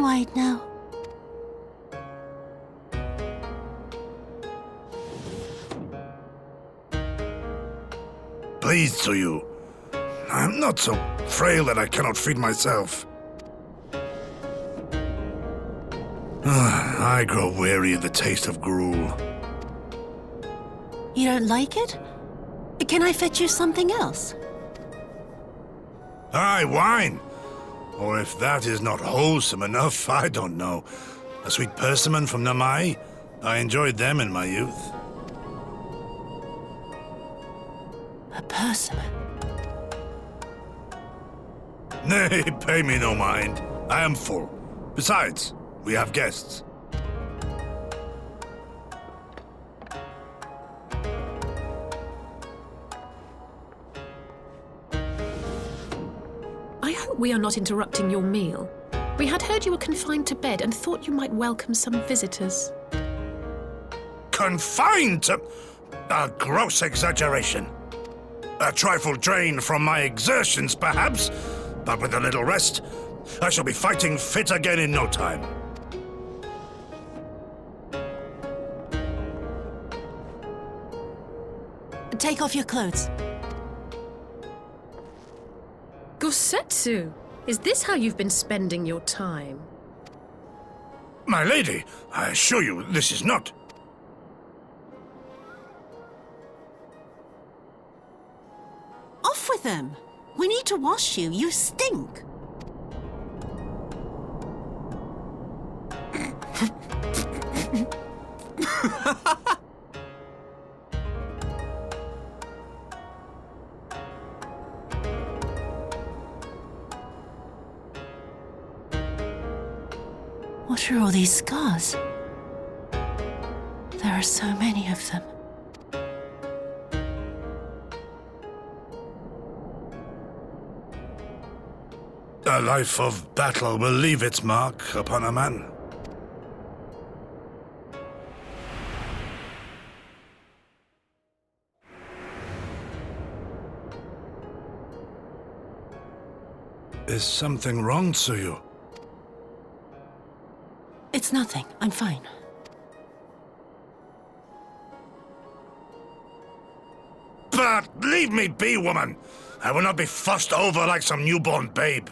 wide now. Pleased to you. I'm not so frail that I cannot feed myself. I grow weary of the taste of gruel. You don't like it? Can I fetch you something else? Aye, wine. Or if that is not wholesome enough, I don't know. A sweet persimmon from Namai? I enjoyed them in my youth. A persimmon? Nay, pay me no mind. I am full. Besides, we have guests. I hope we are not interrupting your meal. We had heard you were confined to bed and thought you might welcome some visitors. Confined to... a gross exaggeration. A trifle drained from my exertions, perhaps, but with a little rest, I shall be fighting fit again in no time. Take off your clothes. Gosetsu, is this how you've been spending your time? My lady, I assure you this is not... Off with them! We need to wash you. You stink. What are all these scars? There are so many of them. A life of battle will leave its mark upon a man. Is something wrong, Tsuyu? It's nothing. I'm fine. But leave me be, woman! I will not be fussed over like some newborn babe.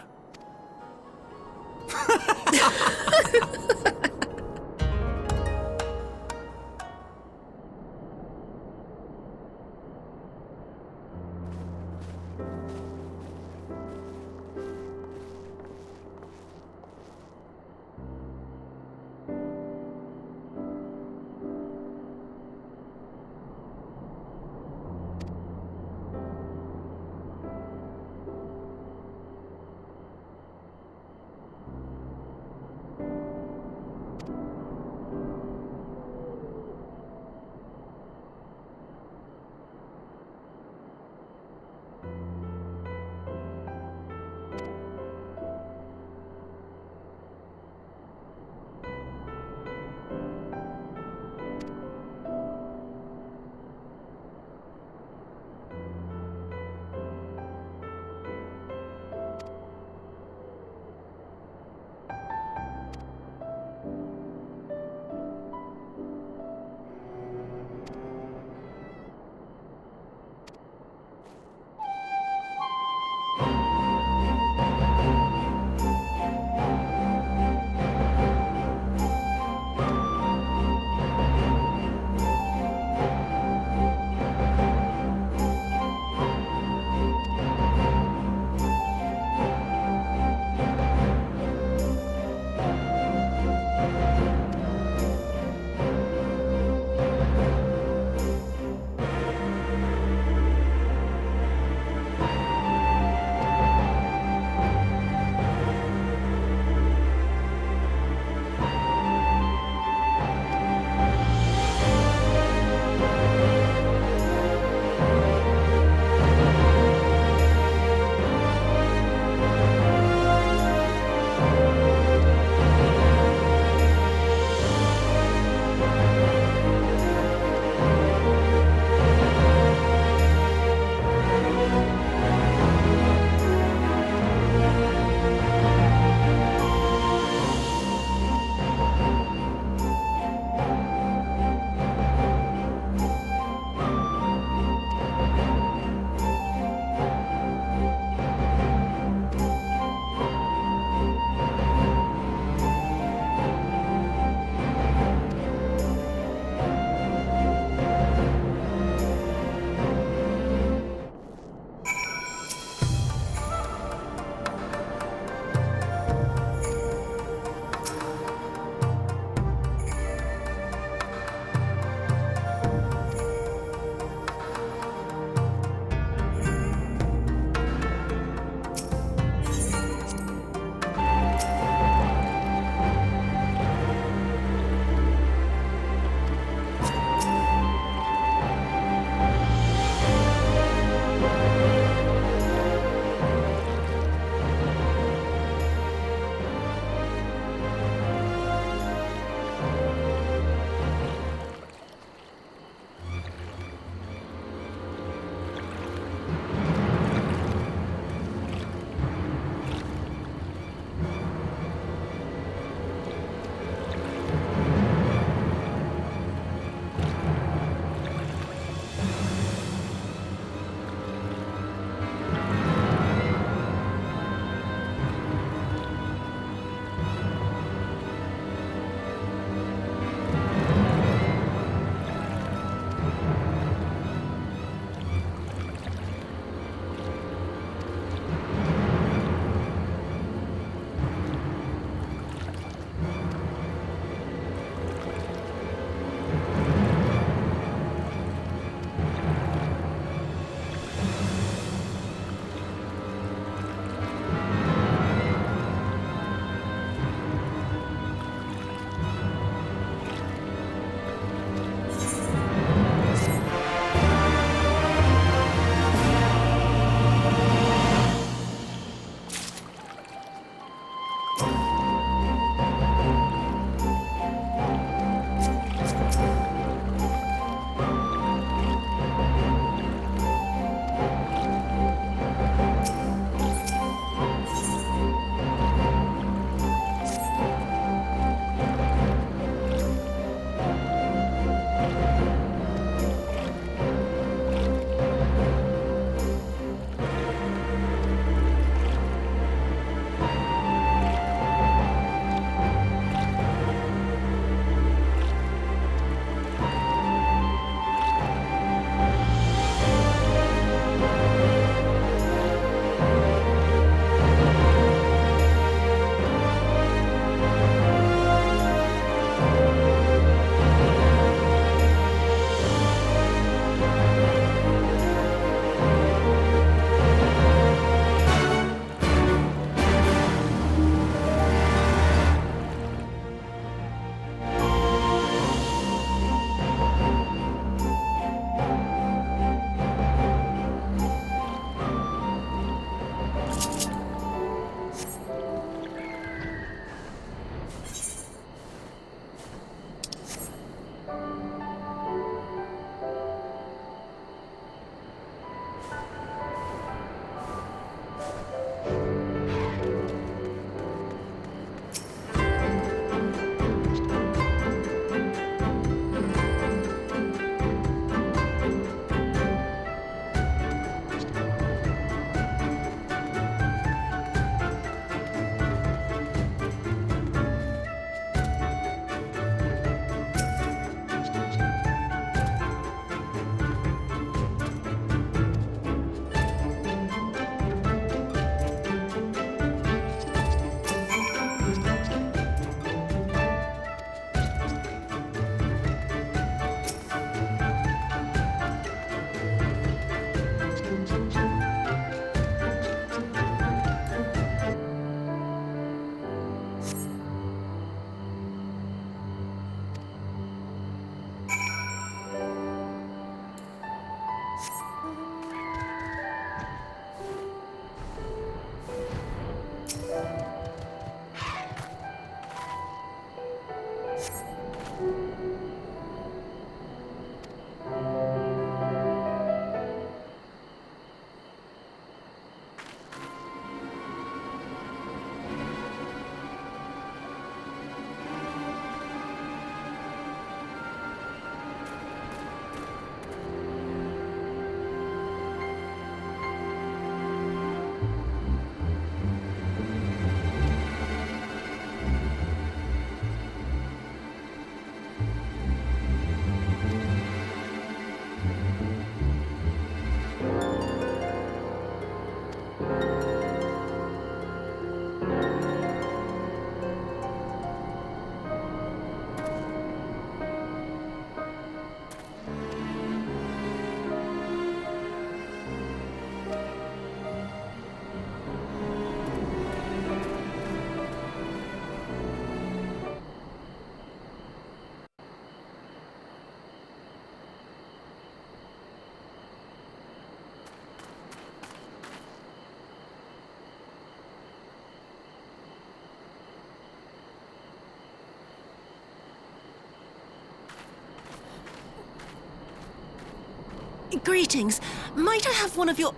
Greetings. Might I have one of your...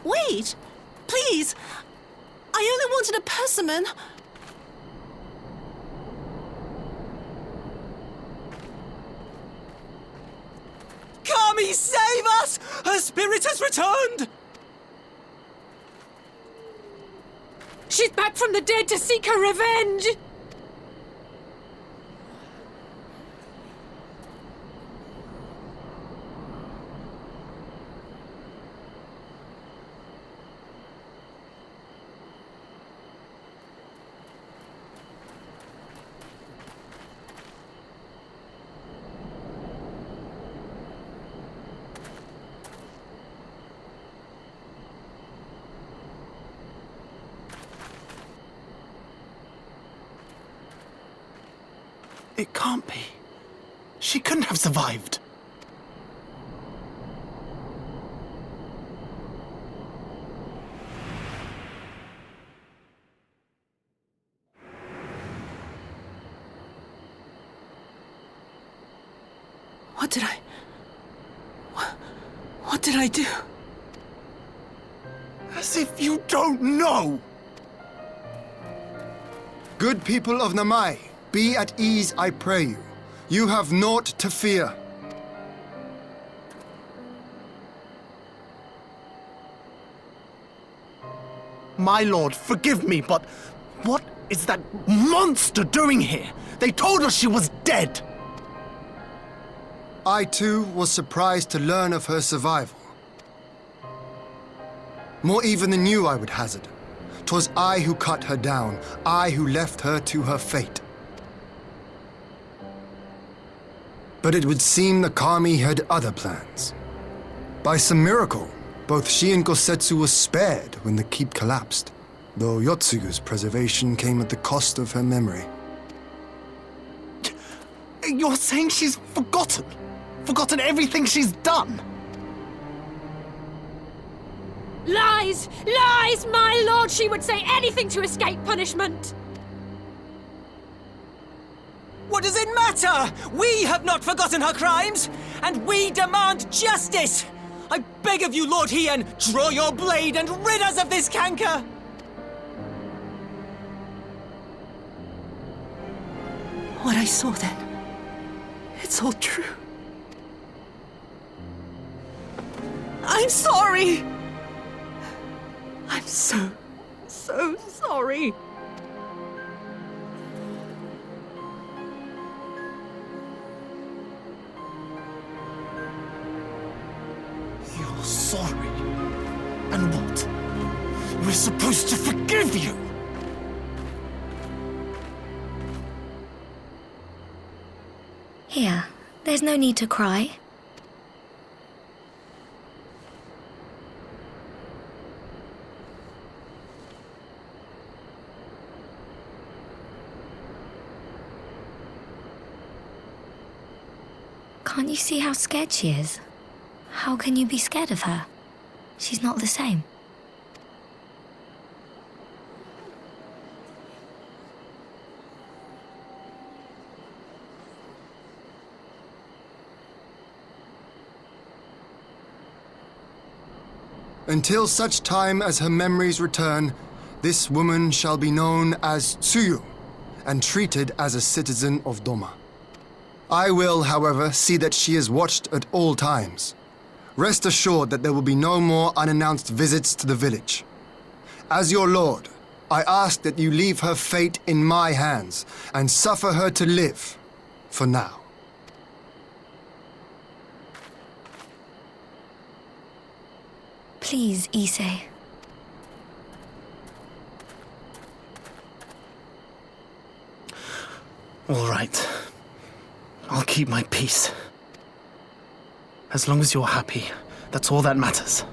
Wait! Please! I only wanted a persimmon. Kami, save us! Her spirit has returned! She's back from the dead to seek her revenge! It can't be. She couldn't have survived. What did I do? As if you don't know! Good people of Namai, be at ease, I pray you. You have naught to fear. My lord, forgive me, but what is that monster doing here? They told us she was dead! I too was surprised to learn of her survival. More even than you, I would hazard. 'Twas I who cut her down, I who left her to her fate. But it would seem the Kami had other plans. By some miracle, both she and Gosetsu were spared when the keep collapsed, though Yotsugu's preservation came at the cost of her memory. You're saying she's forgotten? Forgotten everything she's done? Lies! Lies! My lord, she would say anything to escape punishment! What does it matter? We have not forgotten her crimes, and we demand justice! I beg of you, Lord Hien, draw your blade and rid us of this canker! What I saw then, it's all true. I'm sorry! I'm so sorry. You're sorry? And what? We're supposed to forgive you! Here, there's no need to cry. Can't you see how scared she is? How can you be scared of her? She's not the same. Until such time as her memories return, this woman shall be known as Tsuyu, and treated as a citizen of Doma. I will, however, see that she is watched at all times. Rest assured that there will be no more unannounced visits to the village. As your lord, I ask that you leave her fate in my hands, and suffer her to live, for now. Please, Issei. All right. I'll keep my peace. As long as you're happy, that's all that matters.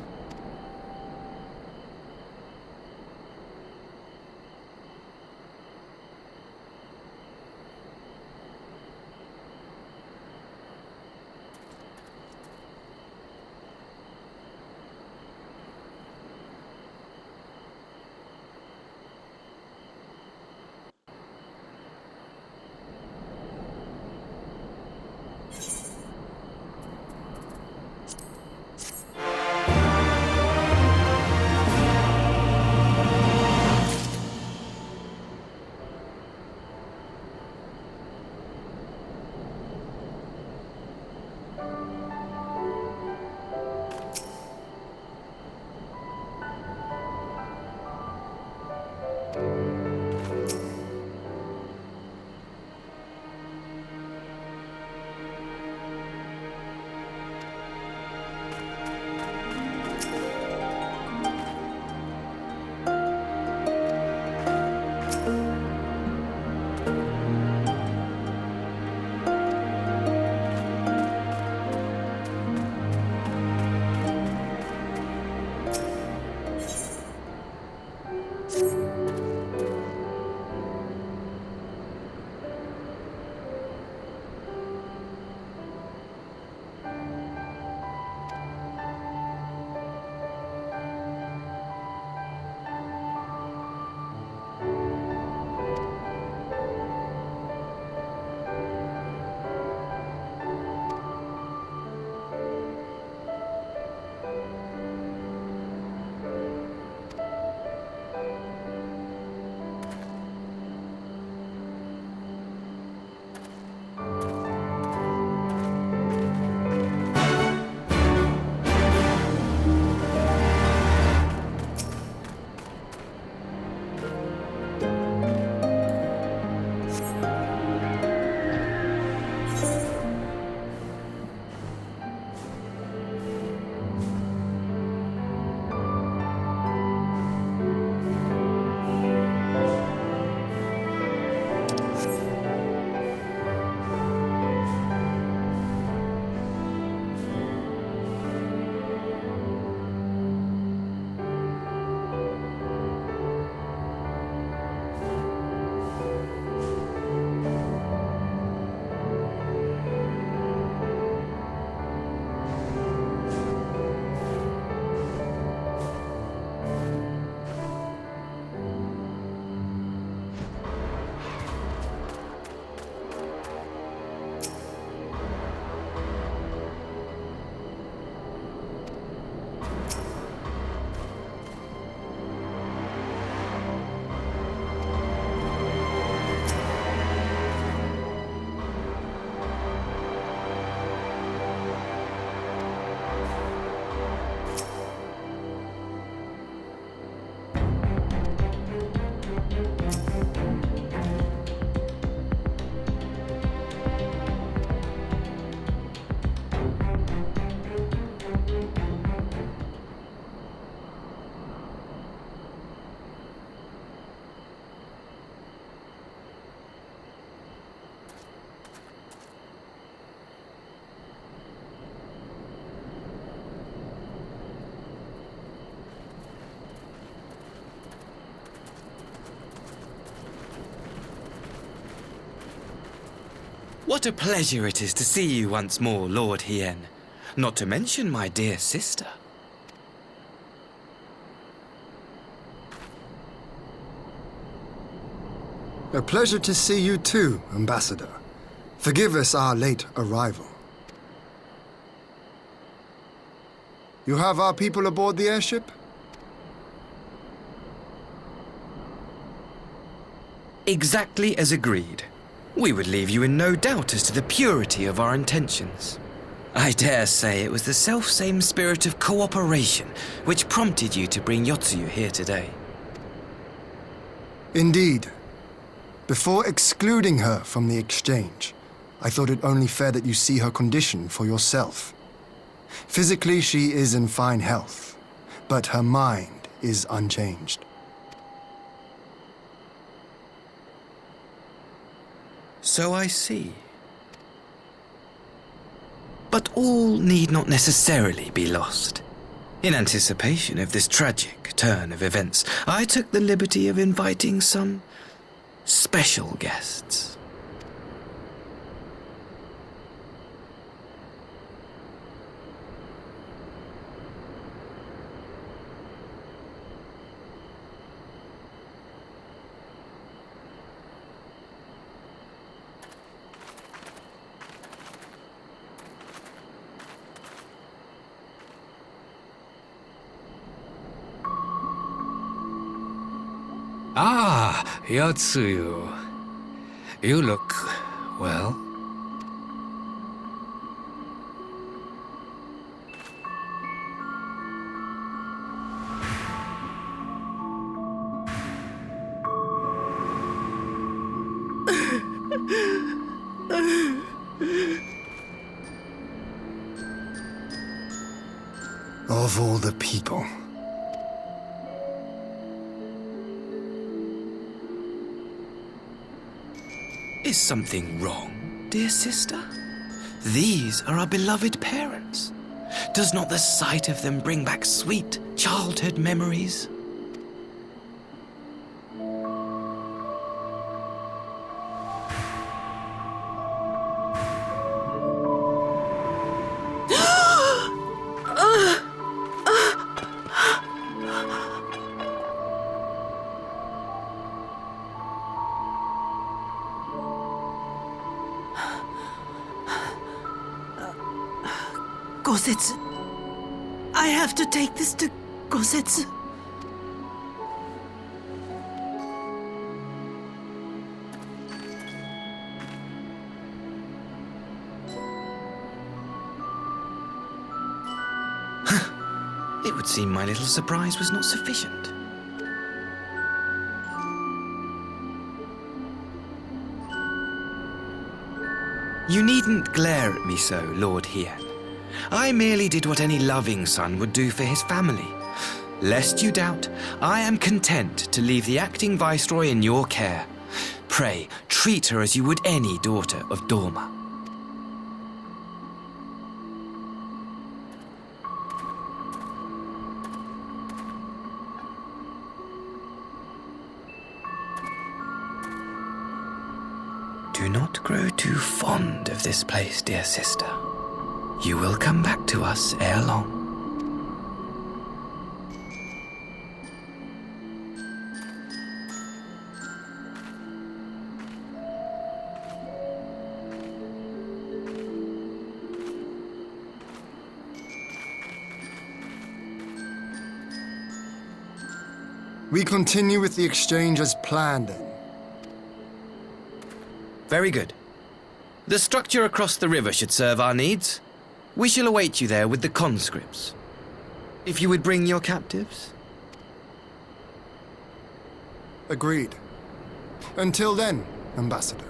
What a pleasure it is to see you once more, Lord Hien. Not to mention my dear sister. A pleasure to see you too, Ambassador. Forgive us our late arrival. You have our people aboard the airship? Exactly as agreed. We would leave you in no doubt as to the purity of our intentions. I dare say it was the selfsame spirit of cooperation which prompted you to bring Yotsuyu here today. Indeed. Before excluding her from the exchange, I thought it only fair that you see her condition for yourself. Physically, she is in fine health, but her mind is unchanged. So I see. But all need not necessarily be lost. In anticipation of this tragic turn of events, I took the liberty of inviting some special guests. Ah, Yotsuyu. You look well. Of all the people. Is something wrong, dear sister? These are our beloved parents. Does not the sight of them bring back sweet childhood memories? Gosetsu. I have to take this to Gosetsu. It would seem my little surprise was not sufficient. You needn't glare at me so, Lord Hien. I merely did what any loving son would do for his family. Lest you doubt, I am content to leave the acting viceroy in your care. Pray, treat her as you would any daughter of Dorma. Do not grow too fond of this place, dear sister. You will come back to us ere long. We continue with the exchange as planned, then. Very good. The structure across the river should serve our needs. We shall await you there with the conscripts. If you would bring your captives. Agreed. Until then, Ambassador.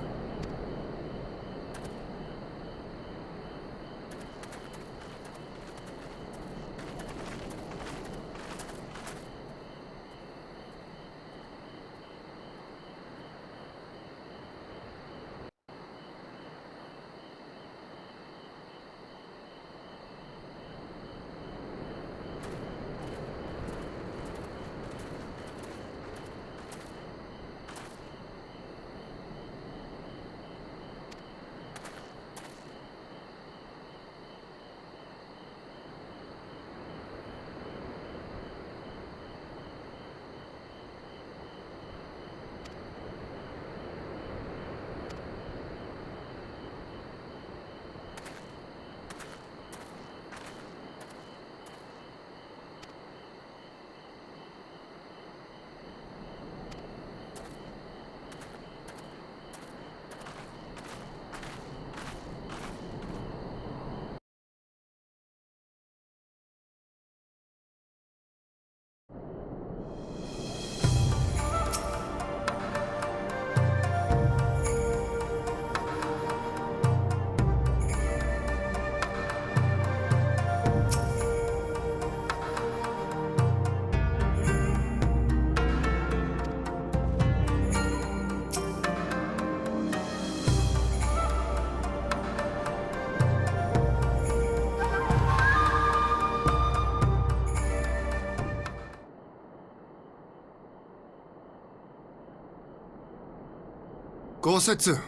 Gosetsu,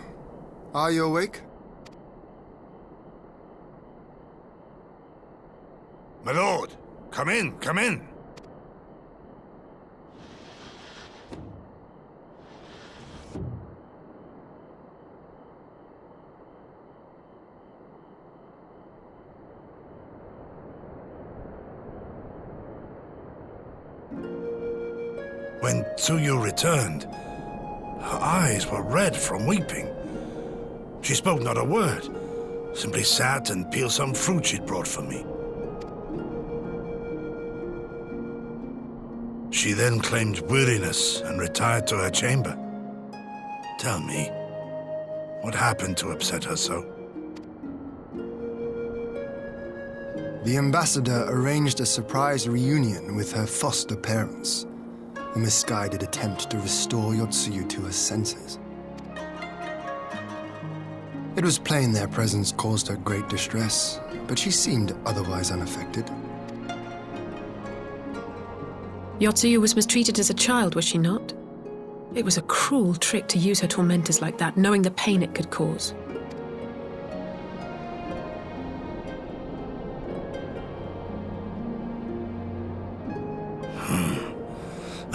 are you awake? My lord, come in, come in. When Tsuyu returned, her eyes were red from weeping. She spoke not a word, simply sat and peeled some fruit she'd brought for me. She then claimed weariness and retired to her chamber. Tell me, what happened to upset her so? The ambassador arranged a surprise reunion with her foster parents. A misguided attempt to restore Yotsuyu to her senses. It was plain their presence caused her great distress, but she seemed otherwise unaffected. Yotsuyu was mistreated as a child, was she not? It was a cruel trick to use her tormentors like that, knowing the pain it could cause.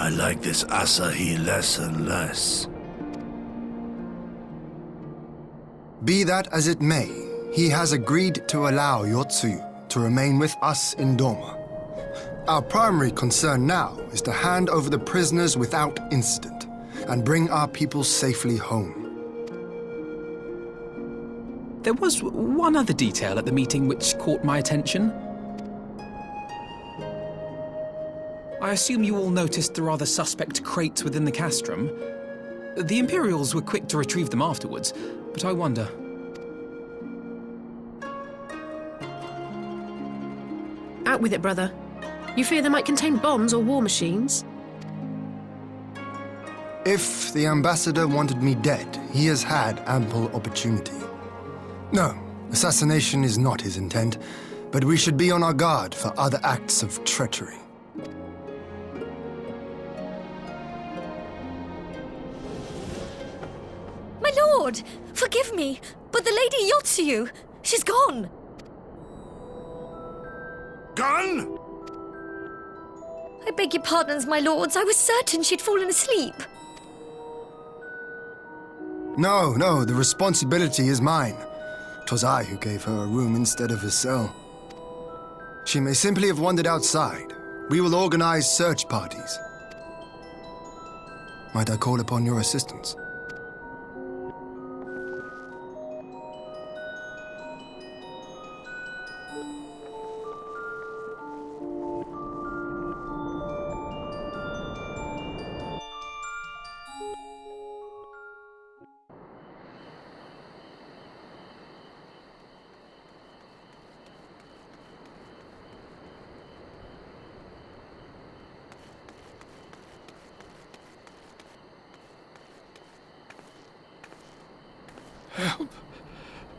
I like this Asahi less and less. Be that as it may, he has agreed to allow Yotsuyu to remain with us in Doma. Our primary concern now is to hand over the prisoners without incident and bring our people safely home. There was one other detail at the meeting which caught my attention. I assume you all noticed the rather suspect crates within the castrum. The Imperials were quick to retrieve them afterwards, but I wonder. Out with it, brother. You fear they might contain bombs or war machines? If the ambassador wanted me dead, he has had ample opportunity. No, assassination is not his intent, but we should be on our guard for other acts of treachery. My lord! Forgive me, but the Lady Yotsuyu, she's gone! Gone? I beg your pardons, my lords. I was certain she'd fallen asleep. No, the responsibility is mine. 'Twas I who gave her a room instead of a cell. She may simply have wandered outside. We will organize search parties. Might I call upon your assistance? Help!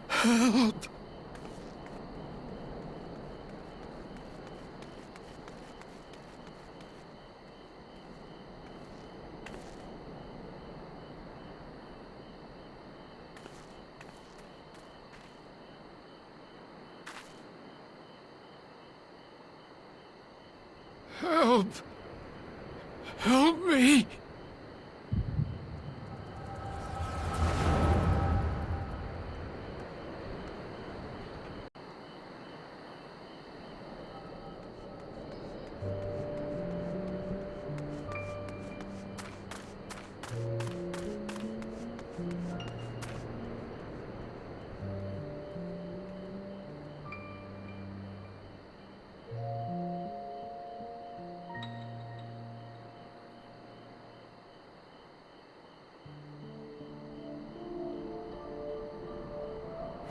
Help! Help! Help me!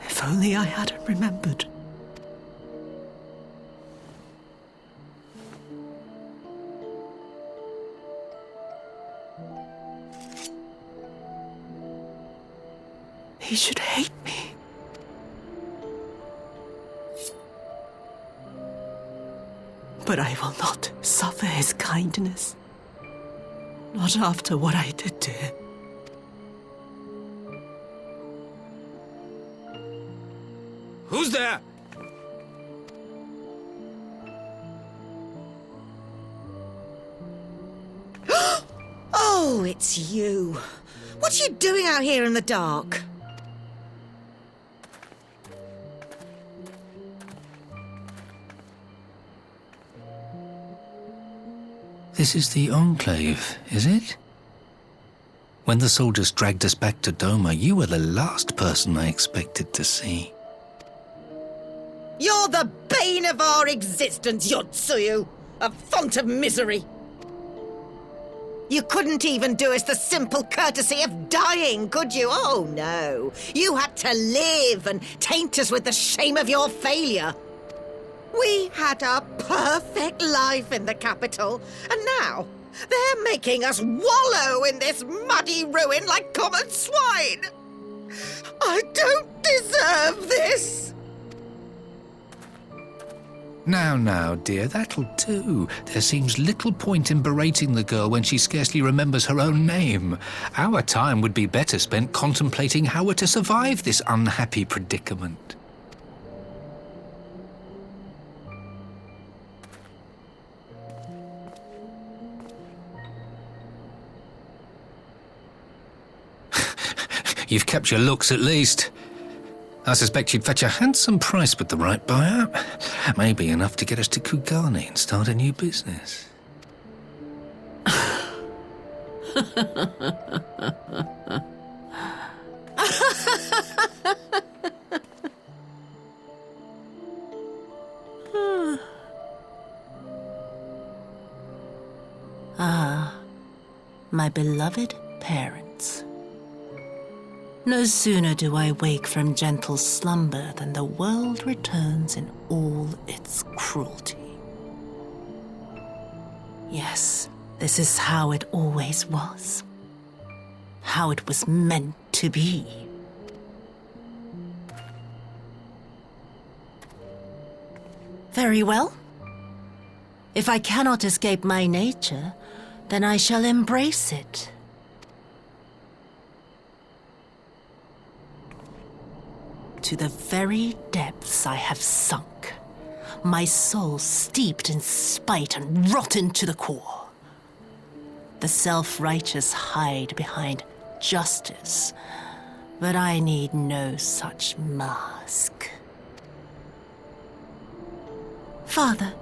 If only I hadn't remembered. He should hate me. But I will not suffer his kindness. Not after what I did to him. Who's there? Oh, it's you. What are you doing out here in the dark? This is the Enclave, is it? When the soldiers dragged us back to Doma, you were the last person I expected to see. You're the bane of our existence, Yotsuyu! A font of misery! You couldn't even do us the simple courtesy of dying, could you? Oh, no. You had to live and taint us with the shame of your failure. We had a perfect life in the capital, and now they're making us wallow in this muddy ruin like common swine. I don't deserve this. Now, dear, that'll do. There seems little point in berating the girl when she scarcely remembers her own name. Our time would be better spent contemplating how we're to survive this unhappy predicament. You've kept your looks at least. I suspect you'd fetch a handsome price with the right buyer. Maybe enough to get us to Kugane and start a new business. Ah, my beloved parents. No sooner do I wake from gentle slumber than the world returns in all its cruelty. Yes, this is how it always was. How it was meant to be. Very well. If I cannot escape my nature, then I shall embrace it. To the very depths I have sunk, my soul steeped in spite and rotten to the core. The self-righteous hide behind justice, but I need no such mask. Father,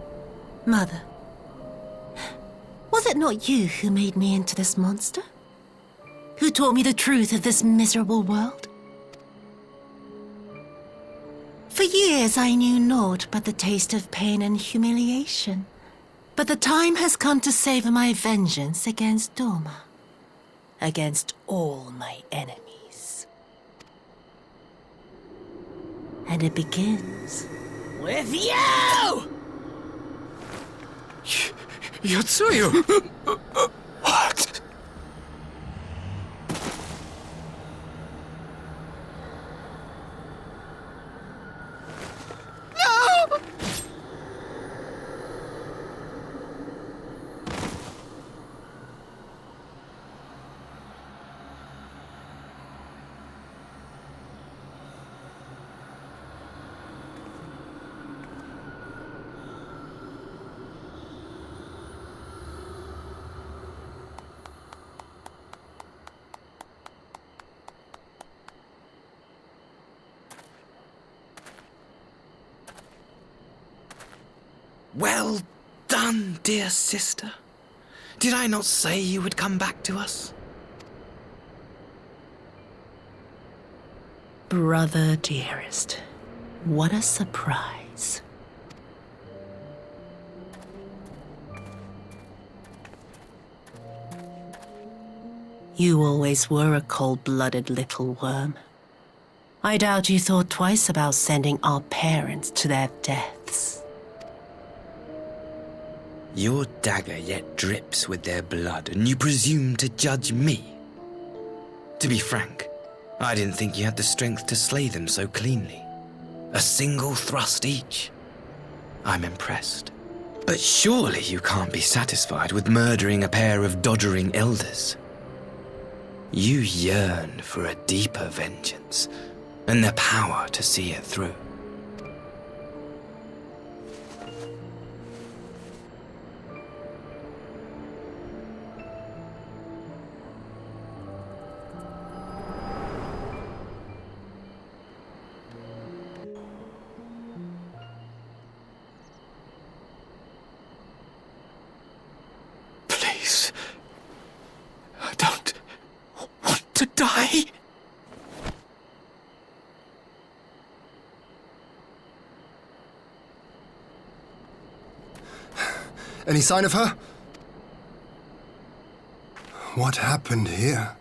Mother, was it not you who made me into this monster? Who taught me the truth of this miserable world? For years I knew naught but the taste of pain and humiliation. But the time has come to savor my vengeance against Doma. Against all my enemies. And it begins with you! Yotsuyu! What? Well done, dear sister. Did I not say you would come back to us? Brother dearest, what a surprise. You always were a cold-blooded little worm. I doubt you thought twice about sending our parents to their deaths. Your dagger yet drips with their blood, and you presume to judge me? To be frank, I didn't think you had the strength to slay them so cleanly. A single thrust each. I'm impressed. But surely you can't be satisfied with murdering a pair of doddering elders. You yearn for a deeper vengeance, and the power to see it through. Please. I don't want to die. Any sign of her? What happened here?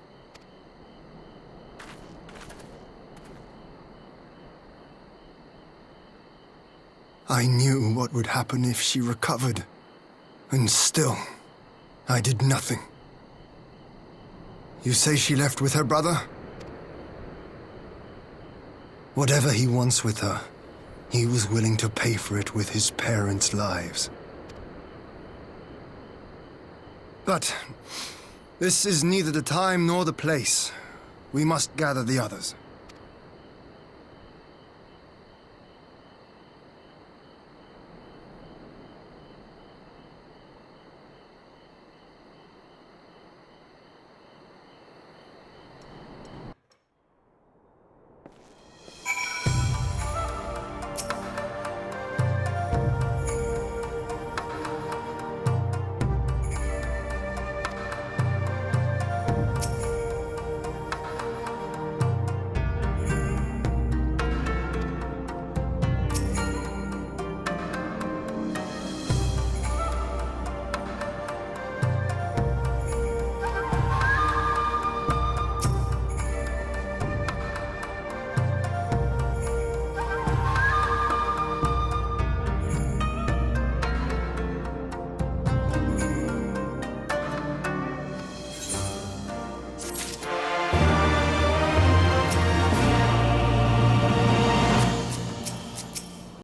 I knew what would happen if she recovered. And still, I did nothing. You say she left with her brother? Whatever he wants with her, he was willing to pay for it with his parents' lives. But this is neither the time nor the place. We must gather the others.